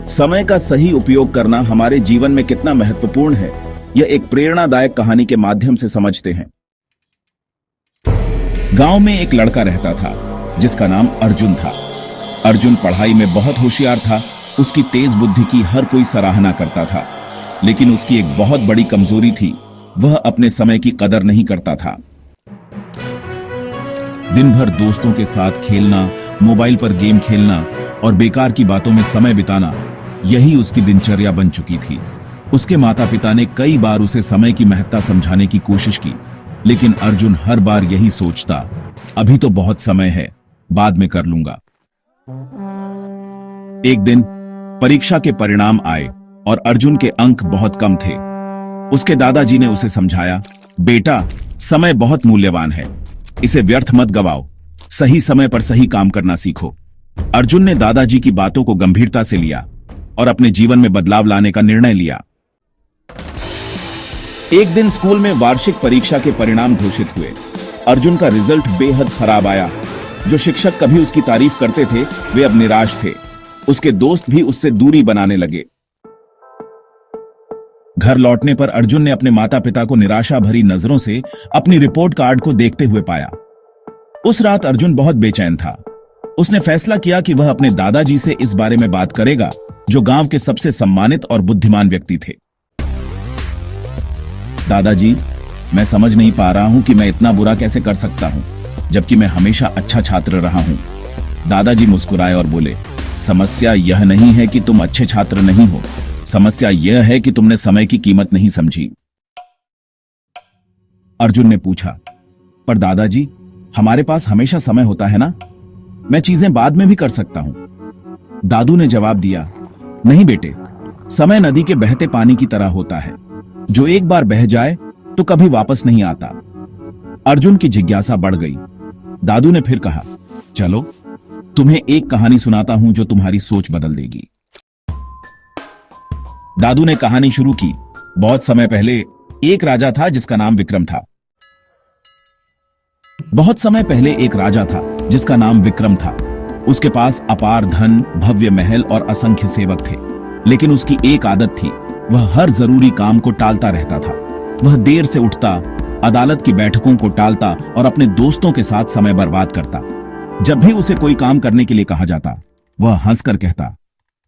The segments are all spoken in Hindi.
समय का सही उपयोग करना हमारे जीवन में कितना महत्वपूर्ण है, यह एक प्रेरणादायक कहानी के माध्यम से समझते हैं। गांव में एक लड़का रहता था जिसका नाम अर्जुन था। अर्जुन पढ़ाई में बहुत होशियार था। उसकी तेज बुद्धि की हर कोई सराहना करता था, लेकिन उसकी एक बहुत बड़ी कमजोरी थी, वह अपने समय की कदर नहीं करता था। दिन भर दोस्तों के साथ खेलना, मोबाइल पर गेम खेलना और बेकार की बातों में समय बिताना, यही उसकी दिनचर्या बन चुकी थी। उसके माता पिता ने कई बार उसे समय की महत्ता समझाने की कोशिश की, लेकिन अर्जुन हर बार यही सोचता, अभी तो बहुत समय है, बाद में कर लूंगा। एक दिन परीक्षा के परिणाम आए और अर्जुन के अंक बहुत कम थे। उसके दादाजी ने उसे समझाया, बेटा, समय बहुत मूल्यवान है, इसे व्यर्थ मत गवाओ, सही समय पर सही काम करना सीखो। अर्जुन ने दादाजी की बातों को गंभीरता से लिया और अपने जीवन में बदलाव लाने का निर्णय लिया। एक दिन स्कूल में वार्षिक परीक्षा के परिणाम घोषित हुए। अर्जुन का रिजल्ट बेहद खराब आया। जो शिक्षक कभी उसकी तारीफ करते थे, वे अब निराश थे। उसके दोस्त भी उससे दूरी बनाने लगे। घर लौटने पर अर्जुन ने अपने माता पिता को निराशा भरी नजरों से अपनी रिपोर्ट कार्ड को देखते हुए पाया। उस रात अर्जुन बहुत बेचैन था। उसने फैसला किया कि वह अपने दादाजी से इस बारे में बात करेगा, जो गांव के सबसे सम्मानित और बुद्धिमान व्यक्ति थे। दादाजी, मैं समझ नहीं पा रहा हूं कि मैं इतना बुरा कैसे कर सकता हूं, जबकि मैं हमेशा अच्छा छात्र रहा हूं। दादाजी मुस्कुराए और बोले, समस्या यह नहीं है कि तुम अच्छे छात्र नहीं हो, समस्या यह है कि तुमने समय की कीमत नहीं समझी। अर्जुन ने पूछा, पर दादाजी, हमारे पास हमेशा समय होता है ना, मैं चीजें बाद में भी कर सकता हूं। दादू ने जवाब दिया, नहीं बेटे, समय नदी के बहते पानी की तरह होता है, जो एक बार बह जाए तो कभी वापस नहीं आता। अर्जुन की जिज्ञासा बढ़ गई। दादू ने फिर कहा, चलो तुम्हें एक कहानी सुनाता हूं जो तुम्हारी सोच बदल देगी। दादू ने कहानी शुरू की। बहुत समय पहले एक राजा था जिसका नाम विक्रम था। बहुत समय पहले एक राजा था जिसका नाम विक्रम था। उसके पास अपार धन, भव्य महल और असंख्य सेवक थे, लेकिन उसकी एक आदत थी, वह हर जरूरी काम को टालता रहता था। वह देर से उठता, अदालत की बैठकों को टालता और अपने दोस्तों के साथ समय बर्बाद करता। जब भी उसे कोई काम करने के लिए कहा जाता, वह हंसकर कहता,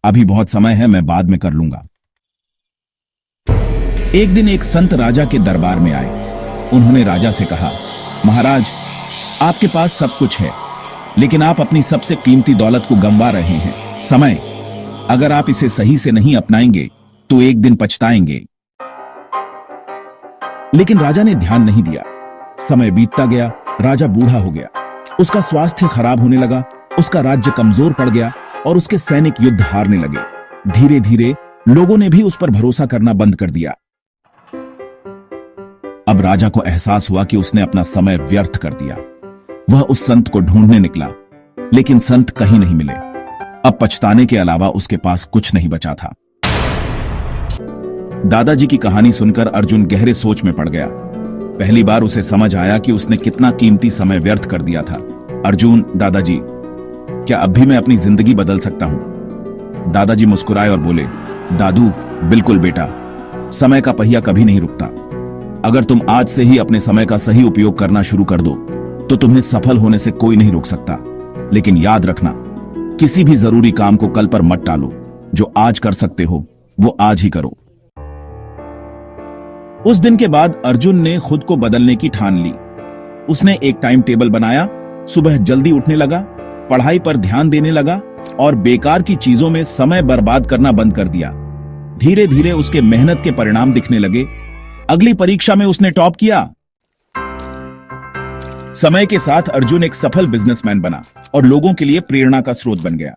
अभी बहुत समय है, मैं बाद में कर लूंगा। एक दिन एक संत राजा के दरबार में आए। उन्होंने राजा से कहा, महाराज, आपके पास सब कुछ है, लेकिन आप अपनी सबसे कीमती दौलत को गंवा रहे हैं, समय। अगर आप इसे सही से नहीं अपनाएंगे तो एक दिन पछताएंगे। लेकिन राजा ने ध्यान नहीं दिया। समय बीतता गया, राजा बूढ़ा हो गया, उसका स्वास्थ्य खराब होने लगा, उसका राज्य कमजोर पड़ गया और उसके सैनिक युद्ध हारने लगे। धीरे धीरे लोगों ने भी उस पर भरोसा करना बंद कर दिया। अब राजा को एहसास हुआ कि उसने अपना समय व्यर्थ कर दिया। वह उस संत को ढूंढने निकला, लेकिन संत कहीं नहीं मिले। अब पछताने के अलावा उसके पास कुछ नहीं बचा था। दादाजी की कहानी सुनकर अर्जुन गहरे सोच में पड़ गया। पहली बार उसे समझ आया कि उसने कितना कीमती समय व्यर्थ कर दिया था। अर्जुन, दादाजी, क्या अब भी मैं अपनी जिंदगी बदल सकता हूं? दादाजी मुस्कुराए और बोले, दादू, बिल्कुल बेटा, समय का पहिया कभी नहीं रुकता। अगर तुम आज से ही अपने समय का सही उपयोग करना शुरू कर दो, तो तुम्हें सफल होने से कोई नहीं रोक सकता। लेकिन याद रखना, किसी भी जरूरी काम को कल पर मत टालो। जो आज कर सकते हो, वो आज ही करो। उस दिन के बाद अर्जुन ने खुद को बदलने की ठान ली। उसने एक टाइम टेबल बनाया, सुबह जल्दी उठने लगा, पढ़ाई पर ध्यान देने लगा और बेकार की चीजों में समय बर्बाद करना बंद कर दिया। धीरे धीरे उसके मेहनत के परिणाम दिखने लगे। अगली परीक्षा में उसने टॉप किया। समय के साथ अर्जुन एक सफल बिजनेसमैन बना और लोगों के लिए प्रेरणा का स्रोत बन गया।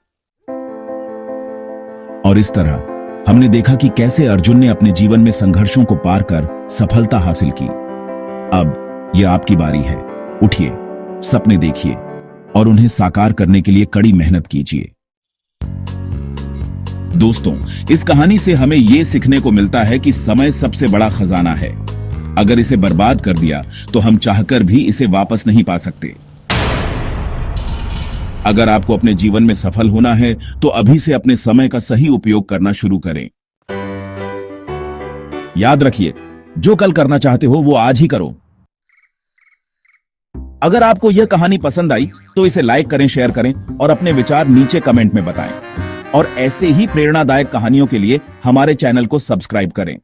और इस तरह हमने देखा कि कैसे अर्जुन ने अपने जीवन में संघर्षों को पार कर सफलता हासिल की। अब यह आपकी बारी है। उठिए, सपने देखिए और उन्हें साकार करने के लिए कड़ी मेहनत कीजिए। दोस्तों, इस कहानी से हमें यह सीखने को मिलता है कि समय सबसे बड़ा खजाना है। अगर इसे बर्बाद कर दिया तो हम चाहकर भी इसे वापस नहीं पा सकते। अगर आपको अपने जीवन में सफल होना है तो अभी से अपने समय का सही उपयोग करना शुरू करें। याद रखिए, जो कल करना चाहते हो वो आज ही करो। अगर आपको यह कहानी पसंद आई तो इसे लाइक करें, शेयर करें और अपने विचार नीचे कमेंट में बताएं। और ऐसे ही प्रेरणादायक कहानियों के लिए हमारे चैनल को सब्सक्राइब करें।